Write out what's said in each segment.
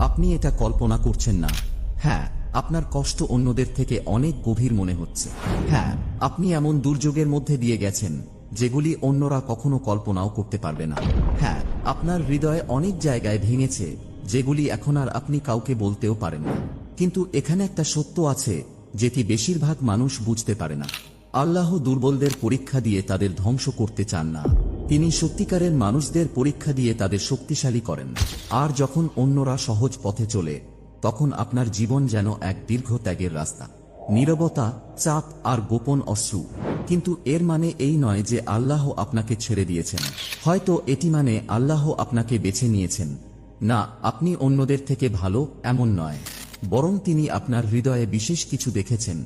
আপনি এটা কল্পনা করছেন না। হ্যাঁ, আপনার কষ্ট অন্যদের থেকে অনেক গভীর মনে হচ্ছে। হ্যাঁ, আপনি এমন দুর্যোগের মধ্যে দিয়ে গেছেন যেগুলি অন্যরা কখনো কল্পনাও করতে পারবে না। হ্যাঁ, আপনার হৃদয় অনেক জায়গায় ভেঙেছে যেগুলি এখন আর আপনি কাউকে বলতেও পারেন না। কিন্তু এখানে একটা সত্য আছে যেটি বেশিরভাগ মানুষ বুঝতে পারে না। আল্লাহ দুর্বলদের পরীক্ষা দিয়ে তাদের ধ্বংস করতে চান না, তিনি সত্যিকারের মানুষদের পরীক্ষা দিয়ে তাদের শক্তিশালী করেন। আর যখন অন্যরা সহজ পথে চলে, তখন আপনার জীবন যেন এক দীর্ঘ ত্যাগের রাস্তা। নীরবতা, চাপ আর গোপন অশ্রু। কিন্তু এর মানে এই নয় যে আল্লাহ আপনাকে ছেড়ে দিয়েছেন। হয়তো এটি মানে আল্লাহ আপনাকে বেছে নিয়েছেন। না, আপনি অন্যদের থেকে ভালো এমন নয়, বরং তিনি আপনার হৃদয়ে বিশেষ কিছু দেখেছেন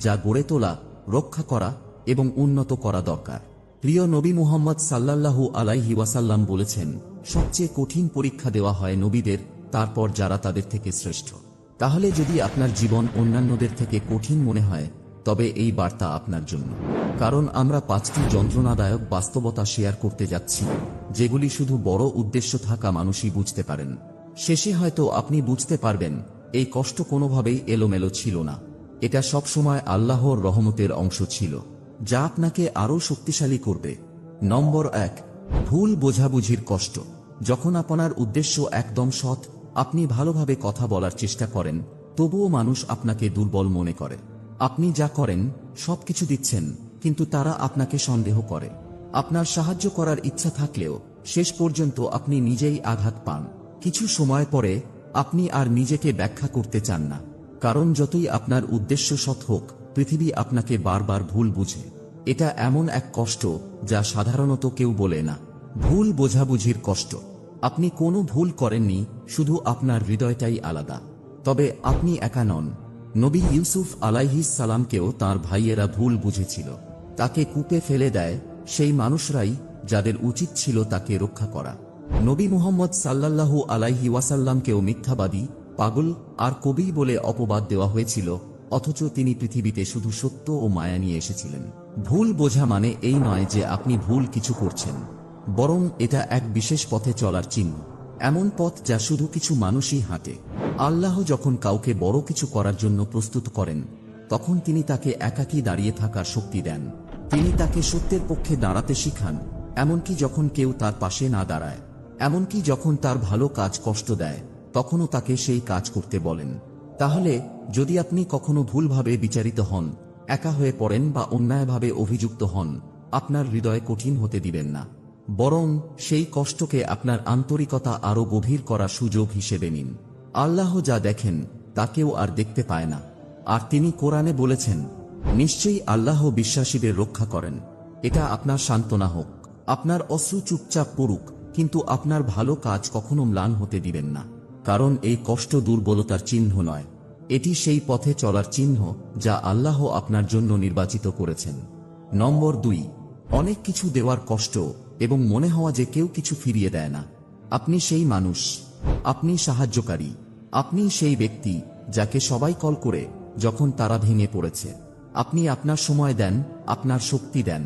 যা গড়ে তোলা, রক্ষা করা এবং উন্নত করা দরকার। প্রিয় নবী মুহাম্মদ সাল্লাল্লাহু আলাইহি ওয়াসাল্লাম বলেছেন, সবচেয়ে কঠিন পরীক্ষা দেওয়া হয় নবীদের, তারপর যারা তাদের থেকে শ্রেষ্ঠ। তাহলে যদি আপনার জীবন অন্যান্যদের থেকে কঠিন মনে হয়, তবে এই বার্তা আপনার জন্য। কারণ আমরা 5টি যন্ত্রণাদায়ক বাস্তবতা শেয়ার করতে যাচ্ছি, যেগুলি শুধু বড় উদ্দেশ্য থাকা মানুষই বুঝতে পারেন। শেষে হয়তো আপনি বুঝতে পারবেন এই কষ্ট কোনোভাবেই এলোমেলো ছিল না। এটা সবসময় আল্লাহর রহমতের অংশ ছিল, যা আপনাকে আরও শক্তিশালী করবে। নম্বর 1, ভুল বোঝাবুঝির কষ্ট। যখন আপনার উদ্দেশ্য একদম সৎ, আপনি ভালোভাবে কথা বলার চেষ্টা করেন, তবুও মানুষ আপনাকে দুর্বল মনে করে। আপনি যা করেন সবকিছু দিচ্ছেন, কিন্তু তারা আপনাকে সন্দেহ করে। আপনার সাহায্য করার ইচ্ছা থাকলেও শেষ পর্যন্ত আপনি নিজেই আঘাত পান। কিছু সময় পরে আপনি আর নিজেকে ব্যাখ্যা করতে চান না, কারণ যতই আপনার উদ্দেশ্য সৎ হোক, পৃথিবী আপনাকে বারবার ভুল বুঝে। এটা এমন এক কষ্ট যা সাধারণত কেউ বলে না। ভুল বোঝাবুঝির কষ্ট। আপনি কোনো ভুল করেননি, শুধু আপনার হৃদয়টাই আলাদা। তবে আপনি একা নন। নবী ইউসুফ আলাইহিস সালামকেও তাঁর ভাইয়েরা ভুল বুঝেছিল। তাকে কূপে ফেলে দেয় সেই মানুষরাই যাদের উচিত ছিল তাকে রক্ষা করা। নবী মুহাম্মদ সাল্লাল্লাহু আলাইহি ওয়াসাল্লামকেও মিথ্যাবাদী, পাগল আর কবি বলে অপবাদ দেওয়া হয়েছিল, অথচ তিনি পৃথিবীতে শুধু সত্য ও মায়া নিয়ে এসেছিলেন। ভুল বোঝা মানে এই নয় যে আপনি ভুল কিছু করছেন, বরং এটা এক বিশেষ পথে চলার চিহ্ন। এমন পথ যা শুধু কিছু মানুষই হাঁটে। আল্লাহ যখন কাউকে বড় কিছু করার জন্য প্রস্তুত করেন, তখন তিনি তাকে একাকী দাঁড়িয়ে থাকার শক্তি দেন। তিনি তাকে সত্যের পক্ষে দাঁড়াতে শিখান, এমনকি যখন কেউ তার পাশে না দাঁড়ায়। এমনকি যখন তার ভালো কাজ কষ্ট দেয়, তখনও তাকে সেই কাজ করতে বলেন। তাহলে যদি আপনি কখনো ভুলভাবে বিচারিত হন, একা হয়ে পড়েন বা অন্যায়ভাবে অভিযুক্ত হন, আপনার হৃদয় কঠিন হতে দিবেন না, বরং সেই কষ্টকে আপনার আন্তরিকতা আরও গভীর করার সুযোগ হিসেবে নিন। আল্লাহ যা দেখেন তা কেউ আর দেখতে পায় না। আর তিনি কোরআনে বলেছেন, নিশ্চয়ই আল্লাহ বিশ্বাসীদের রক্ষা করেন। এটা আপনার সান্ত্বনা হোক। আপনার অশ্রু চুপচাপ পড়ুক, কিন্তু আপনার ভালো কাজ কখনো ম্লান হতে দিবেন না। কারণ এই কষ্ট দুর্বলতার চিহ্ন নয়, এটি সেই পথে চলার চিহ্ন যা আল্লাহ আপনার জন্য নির্বাচিত করেছেন। নম্বর 2, অনেক কিছু দেওয়ার কষ্ট এবং মনে হওয়া যে কেউ কিছু ফিরিয়ে দেয় না। আপনি সেই মানুষ, আপনি সাহায্যকারী, আপনি সেই ব্যক্তি যাকে সবাই কল করে যখন তারা ভেঙে পড়েছে। আপনি আপনার সময় দেন, আপনার শক্তি দেন,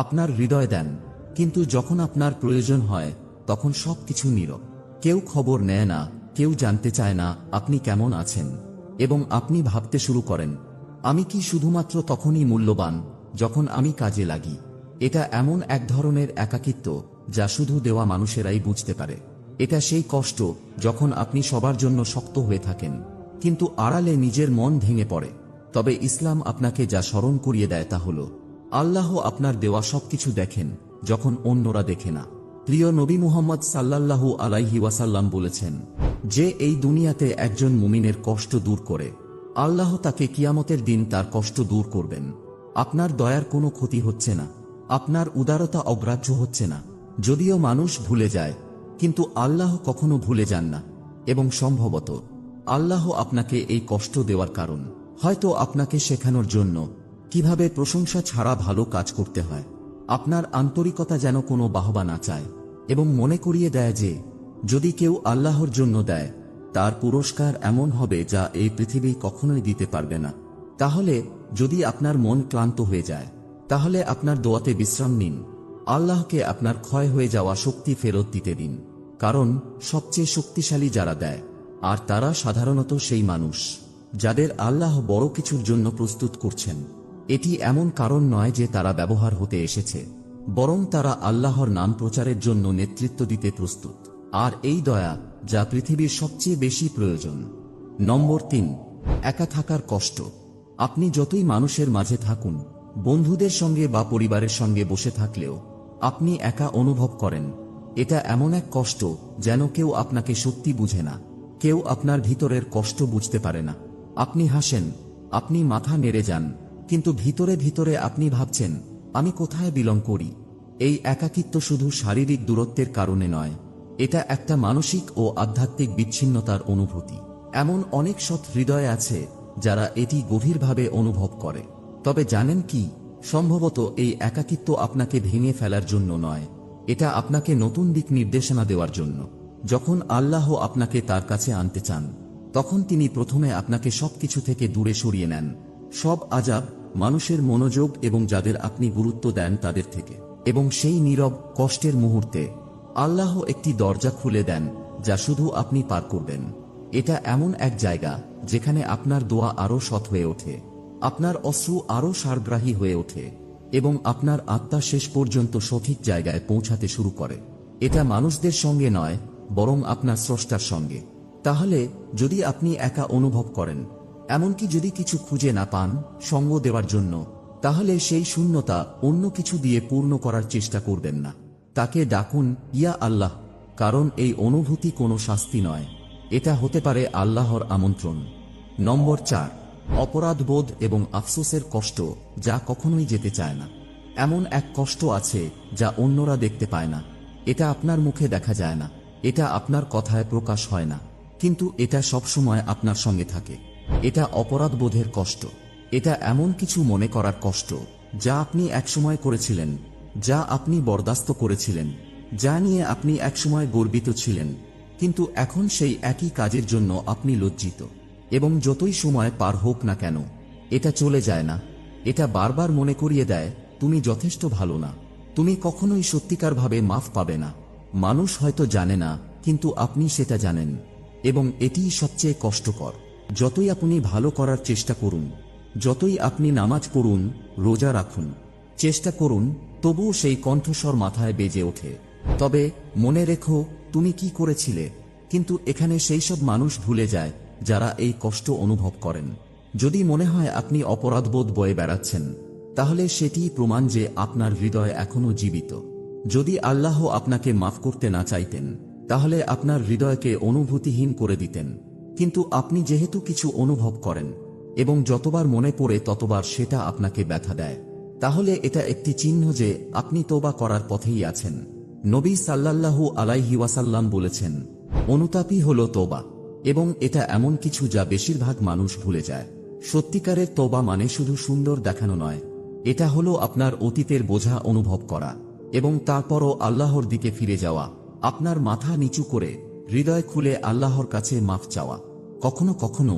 আপনার হৃদয় দেন, কিন্তু যখন আপনার প্রয়োজন হয় তখন সবকিছু নীরব। কেউ খবর নেয় না, কেউ জানতে চায় না আপনি কেমন আছেন। এবং আপনি ভাবতে শুরু করেন, আমি কি শুধুমাত্র তখনই মূল্যবান যখন আমি কাজে লাগি? এটা এমন এক ধরনের একাকিত্ব যা শুধু দেওয়া মানুষেরাই বুঝতে পারে। এটা সেই কষ্ট যখন আপনি সবার জন্য শক্ত হয়ে থাকেন, কিন্তু আড়ালে নিজের মন ভেঙে পড়ে। তবে ইসলাম আপনাকে যা স্মরণ করিয়ে দেয় তা হল, আল্লাহ আপনার দেওয়া সবকিছু দেখেন যখন অন্যরা দেখে না। প্রিয় নবী মুহাম্মদ সাল্লাল্লাহু আলাইহি ওয়াসাল্লাম বলেছেন, যে এই দুনিয়াতে একজন মুমিনের কষ্ট দূর করে, আল্লাহ তাকে কিয়ামতের দিন তার কষ্ট দূর করবেন। আপনার দয়ার কোনো ক্ষতি হচ্ছে না, আপনার উদারতা অগ্রাহ্য হচ্ছে না। যদিও মানুষ ভুলে যায়, কিন্তু আল্লাহ কখনো ভুলে যান না। এবং সম্ভবত আল্লাহ আপনাকে এই কষ্ট দেওয়ার কারণ হয়তো আপনাকে শেখানোর জন্য কিভাবে প্রশংসা ছাড়া ভালো কাজ করতে হয়। আপনার আন্তরিকতা যেন কোনো বাহবা না চায়, এবং মনে করিয়ে দেয় যে যদি কেউ আল্লাহর জন্য দেয়, তার পুরস্কার এমন হবে যা এই পৃথিবী কখনোই দিতে পারবে না। তাহলে যদি আপনার মন ক্লান্ত হয়ে যায়, তাহলে আপনার দোয়াতে বিশ্রাম নিন। আল্লাহকে আপনার ক্ষয় হয়ে যাওয়া শক্তি ফেরত দিতে দিন, কারণ সবচেয়ে শক্তিশালী যারা দেয়, আর তারা সাধারণত সেই মানুষ যাদের আল্লাহ বড় কিছুর জন্য প্রস্তুত করছেন। এটি এমন কারণ নয় যে তারা ব্যবহার হতে এসেছে, বরং তারা আল্লাহর নাম প্রচারের জন্য নেতৃত্ব দিতে প্রস্তুত। আর এই দয়া যা পৃথিবীর সবচেয়ে বেশি প্রয়োজন। নম্বর 3, একা থাকার কষ্ট। আপনি যতই মানুষের মাঝে থাকুন, বন্ধুদের সঙ্গে বা পরিবারের সঙ্গে বসে থাকলেও আপনি একা অনুভব করেন। এটা এমন এক কষ্ট যেন কেউ আপনাকে সত্যি বুঝে না, কেউ আপনার ভিতরের কষ্ট বুঝতে পারে না। আপনি হাসেন, আপনি মাথা নেড়ে যান, কিন্তু ভিতরে ভিতরে আপনি ভাবছেন, আমি কোথায় বিলং করি। এই একাকিত্ব শুধু শারীরিক দূরত্বের কারণে নয়, এটা একটা মানসিক ও আধ্যাত্মিক বিচ্ছিন্নতার অনুভূতি। এমন অনেক সৎ হৃদয় আছে যারা এটি গভীরভাবে অনুভব করে। তবে জানেন কি, সম্ভবত এই একাকিত্ব আপনাকে ভেঙে ফেলার জন্য নয়, এটা আপনাকে নতুন দিক নির্দেশনা দেওয়ার জন্য। যখন আল্লাহ আপনাকে তার কাছে আনতে চান, তখন তিনি প্রথমে আপনাকে সবকিছু থেকে দূরে সরিয়ে নেন, সব আযাব, মানুষের মনোযোগ এবং যাদের আপনি গুরুত্ব দেন তাদের থেকে। এবং সেই নীরব কষ্টের মুহূর্তে আল্লাহ একটি দরজা খুলে দেন যা শুধু আপনি পার করবেন। এটা এমন এক জায়গা যেখানে আপনার দোয়া আরও সৎ হয়ে ওঠে, আপনার অশ্রু আরও সারগ্রাহী হয়ে ওঠে, এবং আপনার আত্মা শেষ পর্যন্ত সঠিক জায়গায় পৌঁছাতে শুরু করে। এটা মানুষদের সঙ্গে নয়, বরং আপনার স্রষ্টার সঙ্গে। তাহলে যদি আপনি একা অনুভব করেন, এমনকি যদি কিছু খুঁজে না পান সঙ্গ দেওয়ার জন্য, তাহলে সেই শূন্যতা অন্য কিছু দিয়ে পূর্ণ করার চেষ্টা করবেন না। তাকে ডাকুন, ইয়া আল্লাহ, কারণ এই অনুভূতি কোনো শাস্তি নয়, এটা হতে পারে আল্লাহর আমন্ত্রণ। নম্বর 4, অপরাধবোধ এবং আফসোসের কষ্ট যা কখনোই যেতে চায় না। এমন এক কষ্ট আছে যা অন্যরা দেখতে পায় না, এটা আপনার মুখে দেখা যায় না, এটা আপনার কথায় প্রকাশ হয় না, কিন্তু এটা সবসময় আপনার সঙ্গে থাকে। এটা অপরাধবোধের কষ্ট। এটা এমন কিছু মনে করার কষ্ট যা আপনি একসময় করেছিলেন, যা আপনি বরদাস্ত করেছিলেন, যা নিয়ে আপনি একসময় গর্বিত ছিলেন, কিন্তু এখন সেই একই কাজের জন্য আপনি লজ্জিত। এবং যতই সময় পার হোক না কেন, এটা চলে যায় না। এটা বারবার মনে করিয়ে দেয়, তুমি যথেষ্ট ভালো না, তুমি কখনোই সত্যিকারভাবে মাফ পাবে না। মানুষ হয়তো জানে না, কিন্তু আপনি সেটা জানেন, এবং এটিই সবচেয়ে কষ্টকর। যতই আপনি ভালো করার চেষ্টা করুন, যতই আপনি নামাজ পড়ুন, রোজা রাখুন, চেষ্টা করুন, তবুও সেই কণ্ঠস্বর মাথায় বেজে ওঠে, তবে মনে রেখো তুমি কি করেছিলে। কিন্তু এখানে সেই সব মানুষ ভুলে যায় যারা এই কষ্ট অনুভব করেন। যদি মনে হয় আপনি অপরাধবোধ বয়ে বেড়াচ্ছেন, তাহলে সেটিই প্রমাণ যে আপনার হৃদয় এখনো জীবিত। যদি আল্লাহ আপনাকে মাফ করতে না চাইতেন, তাহলে আপনার হৃদয়কে অনুভূতিহীন করে দিতেন। কিন্তু আপনি যেহেতু কিছু অনুভব করেন, এবং যতবার মনে পড়ে ততবার সেটা আপনাকে ব্যথা দেয়, তাহলে এটা একটি চিহ্ন যে আপনি তওবা করার পথেই আছেন। নবী সাল্লাল্লাহু আলাইহি ওয়াসাল্লাম বলেছেন, অনুতাপই হলো তওবা, এবং এটা এমন কিছু যা বেশিরভাগ মানুষ ভুলে যায়। সত্যিকারের তওবা মানে শুধু সুন্দর দেখানো নয়, এটা হলো আপনার অতীতের বোঝা অনুভব করা, এবং তারপরও আল্লাহর দিকে ফিরে যাওয়া, আপনার মাথা নিচু করে হৃদয় খুলে আল্লাহর কাছে মাফ চাওয়া। কখনো কখনো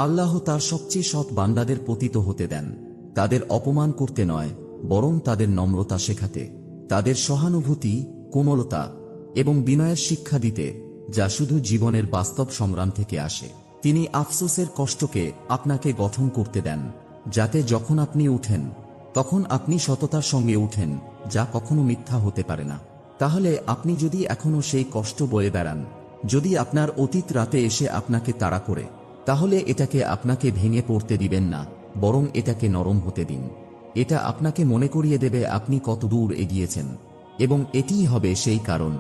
আল্লাহ তার সবচেয়ে সৎ বান্দাদের পতিত হতে দেন, তাদের অপমান করতে নয়, বরং তাদের নম্রতা শেখাতে, তাদের সহানুভূতি, কোমলতা এবং বিনয়ের শিক্ষা দিতে, যা শুধু জীবনের বাস্তব সংগ্রাম থেকে আসে। তিনি আফসোসের কষ্টকে আপনাকে গঠন করতে দেন, যাতে যখন আপনি উঠেন, তখন আপনি সততার সঙ্গে উঠেন, যা কখনো মিথ্যা হতে পারে না। তাহলে আপনি যদি এখনো সেই কষ্ট বয়ে বেড়ান, যদি আপনার অতীত রাতে এসে আপনাকে তাড়া করে, তাহলে এটাকে আপনাকে ভেঙে পড়তে দিবেন না, বরং এটাকে নরম হতে দিন। এটা আপনাকে মনে করিয়ে দেবে আপনি কত দূর এগিয়েছেন, এবং এটিই হবে সেই কারণ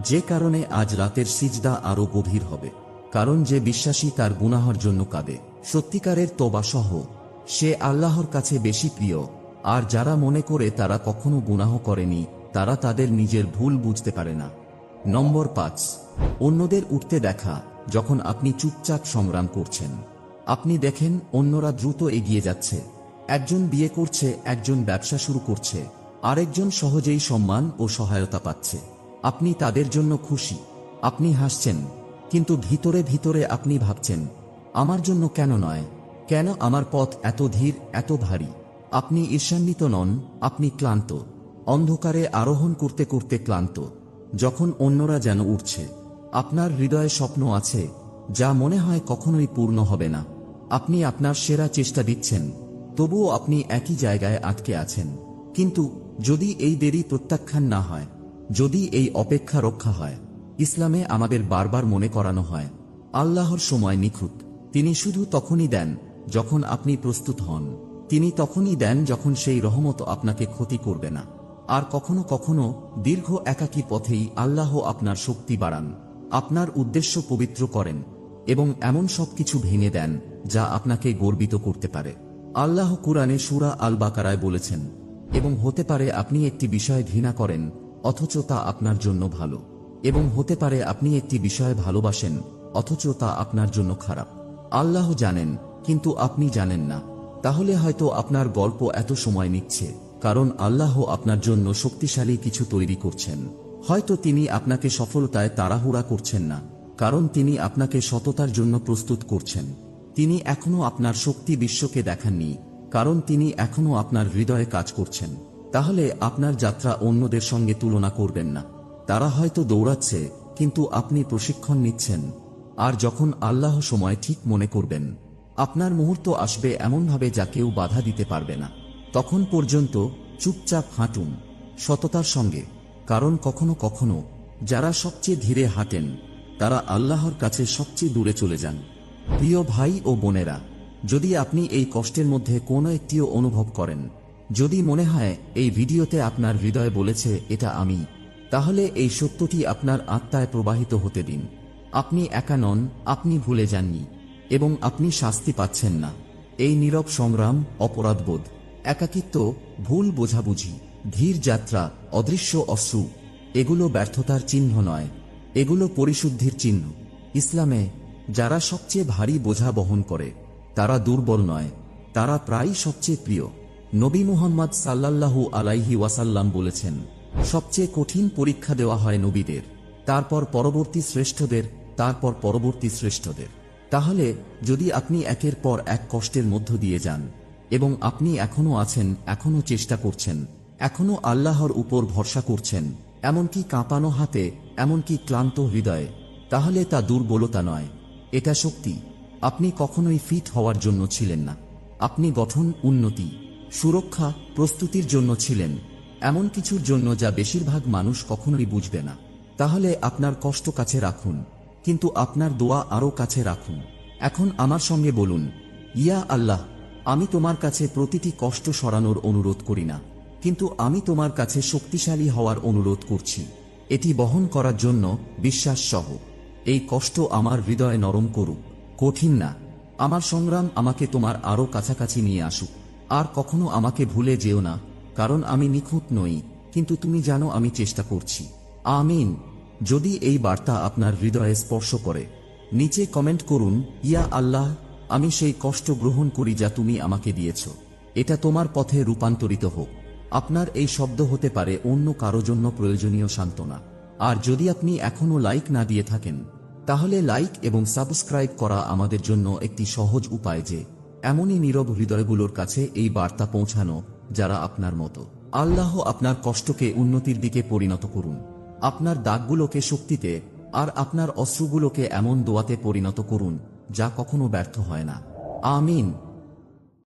যে কারণে আজ রাতের সিজদা আরো গভীর হবে। কারণ যে বিশ্বাসী তার গুনাহর জন্য কাঁদে, সত্যিকারের তওবা সহ, সে আল্লাহর কাছে বেশি প্রিয়। আর যারা মনে করে তারা কখনো গুনাহ করেনি, তারা তাদের নিজের ভুল বুঝতে পারে না। নম্বর 5, অন্যদের উঠতে দেখা যখন আপনি চুপচাপ সংগ্রাম করছেন। আপনি দেখেন অন্যরা দ্রুত এগিয়ে যাচ্ছে, একজন বিয়ে করছে, একজন ব্যবসা শুরু করছে, আরেকজন সহজেই সম্মান ও সহায়তা পাচ্ছে। আপনি তাদের জন্য খুশি, আপনি হাসছেন, কিন্তু ভিতরে ভিতরে আপনি ভাবছেন, আমার জন্য কেন নয়, কেন আমার পথ এত ধীর, এত ভারী। আপনি ঈর্ষান্বিত নন, আপনি ক্লান্ত, অন্ধকারে আরোহণ করতে করতে ক্লান্ত। যখন অন্যরা যেন উঠছে, আপনার হৃদয়ে স্বপ্ন আছে, যা মনে হয় কখনোই পূর্ণ হবে না। আপনি আপনার সেরা চেষ্টা দিচ্ছেন, তবুও আপনি একই জায়গায় আটকে আছেন। কিন্তু যদি এই দেরি প্রত্যাখ্যান না হয়, যদি এই অপেক্ষা রক্ষা হয়, ইসলামে আমাদের বারবার মনে করানো হয় আল্লাহর সময় নিখুঁত। তিনি শুধু তখনই দেন যখন আপনি প্রস্তুত হন। তিনি তখনই দেন যখন সেই রহমত আপনাকে ক্ষতি করবে না। আর কখনো কখনো দীর্ঘ একাকী পথেই আল্লাহ আপনার শক্তি বাড়ান, আপনার উদ্দেশ্য পবিত্র করেন এবং এমন সবকিছু ভেঙে দেন যা আপনাকে গর্বিত করতে পারে। আল্লাহ কুরআনে সূরা আল বাকারায় বলেছেন, এবং হতে পারে আপনি একটি বিষয় ঘৃণা করেন অথচ তা আপনার জন্য ভালো, এবং হতে পারে আপনি একটি বিষয় ভালোবাসেন অথচ তা আপনার জন্য খারাপ। আল্লাহ জানেন, কিন্তু আপনি জানেন না। তাহলে হয়তো আপনার গল্প এত সময় নিচ্ছে কারণ আল্লাহ আপনার জন্য শক্তিশালী কিছু তৈরি করছেন। হয়তো তিনি আপনাকে সফলতায় তাড়াহুড়া করছেন না, কারণ তিনি আপনাকে সততার জন্য প্রস্তুত করছেন। তিনি এখনো আপনার শক্তি বিশ্বকে দেখাননি, কারণ তিনি এখনো আপনার হৃদয়ে কাজ করছেন। তাহলে আপনার যাত্রা অন্যদের সঙ্গে তুলনা করবেন না। তারা হয়তো দৌড়াচ্ছে, কিন্তু আপনি প্রশিক্ষণ নিচ্ছেন। আর যখন আল্লাহ সময় ঠিক মনে করবেন, আপনার মুহূর্ত আসবে এমনভাবে যা কেউ বাধা দিতে পারবে না। তখন পর্যন্ত চুপচাপ হাঁটুন সততার সঙ্গে, কারণ কখনো কখনো যারা সবচেয়ে ধীরে হাঁটেন তারা আল্লাহর কাছে সবচেয়ে দূরে চলে যান। প্রিয় ভাই ও বোনেরা, যদি আপনি এই কষ্টের মধ্যে কোনো একটিও অনুভব করেন, যদি মনে হয় এই ভিডিওতে আপনার হৃদয় বলেছে এটা আমি, তাহলে এই সত্যটি আপনার আত্মায় প্রবাহিত হতে দিন। আপনি একা নন, আপনি ভুলে যাননি এবং আপনি শাস্তি পাচ্ছেন না। এই নীরব সংগ্রাম, অপরাধবোধ, একাকিত্ব, ভুল বোঝাবুঝি, ধীর যাত্রা, অদৃশ্য অশ্রু, এগুলো ব্যর্থতার চিহ্ন নয়, এগুলো পরিশুদ্ধির চিহ্ন। ইসলামে যারা সবচেয়ে ভারী বোঝা বহন করে তারা দুর্বল নয়, তারা প্রায়ই সবচেয়ে প্রিয়। নবী মুহাম্মদ সাল্লাল্লাহু আলাইহি ওয়াসাল্লাম বলেছেন, সবচেয়ে কঠিন পরীক্ষা দেওয়া হয় নবীদের, তারপর পরবর্তী শ্রেষ্ঠদের, তারপর পরবর্তী শ্রেষ্ঠদের। তাহলে যদি আপনি একের পর এক কষ্টের মধ্য দিয়ে যান এবং আপনি এখনো আছেন, এখনো চেষ্টা করছেন, এখনো আল্লাহর উপর ভরসা করছেন, এমনকি কাঁপানো হাতে, এমনকি ক্লান্ত হৃদয়ে, তাহলে তা দুর্বলতা নয়, এটা শক্তি। আপনি কখনোই ফিট হওয়ার জন্য ছিলেন না, আপনি গঠন, উন্নতি, সুরক্ষা, প্রস্তুতির জন্য ছিলেন, এমন কিছুর জন্য যা বেশিরভাগ মানুষ কখনোই বুঝবে না। তাহলে আপনার কষ্ট কাছে রাখুন, কিন্তু আপনার দোয়া আরও কাছে রাখুন। এখন আমার সঙ্গে বলুন, ইয়া আল্লাহ, আমি তোমার কাছে প্রতিটি কষ্ট সরানোর অনুরোধ করি না, কিন্তু আমি তোমার কাছে শক্তিশালী হওয়ার অনুরোধ করছি, এটি বহন করার জন্য বিশ্বাস সহ। এই কষ্ট আমার হৃদয় নরম করুক, কঠিন না। আমার সংগ্রাম আমাকে তোমার আরও কাছাকাছি নিয়ে আসুক। আর কখনো আমাকে ভুলে যেও না, কারণ আমি নিখুঁত নই, কিন্তু তুমি জানো আমি চেষ্টা করছি। আমিন। যদি এই বার্তা আপনার হৃদয়ে স্পর্শ করে, নিচে কমেন্ট করুন, ইয়া আল্লাহ, আমি সেই কষ্ট গ্রহণ করি যা তুমি আমাকে দিয়েছ, এটা তোমার পথে রূপান্তরিত হোক। আপনার এই শব্দ হতে পারে অন্য কারো জন্য প্রয়োজনীয় সান্ত্বনা। আর যদি আপনি এখনো লাইক না দিয়ে থাকেন, তাহলে লাইক এবং সাবস্ক্রাইব করা আমাদের জন্য একটি সহজ উপায় যে এমনই নীরব হৃদয়গুলোর কাছে এই বার্তা পৌঁছানো যারা আপনার মতো। আল্লাহ আপনার কষ্টকে উন্নতির দিকে পরিণত করুন, আপনার দাগগুলোকে শক্তিতে, আর আপনার অশ্রুগুলোকে এমন দোয়াতে পরিণত করুন যা কখনো ব্যর্থ হয় না। আমিন।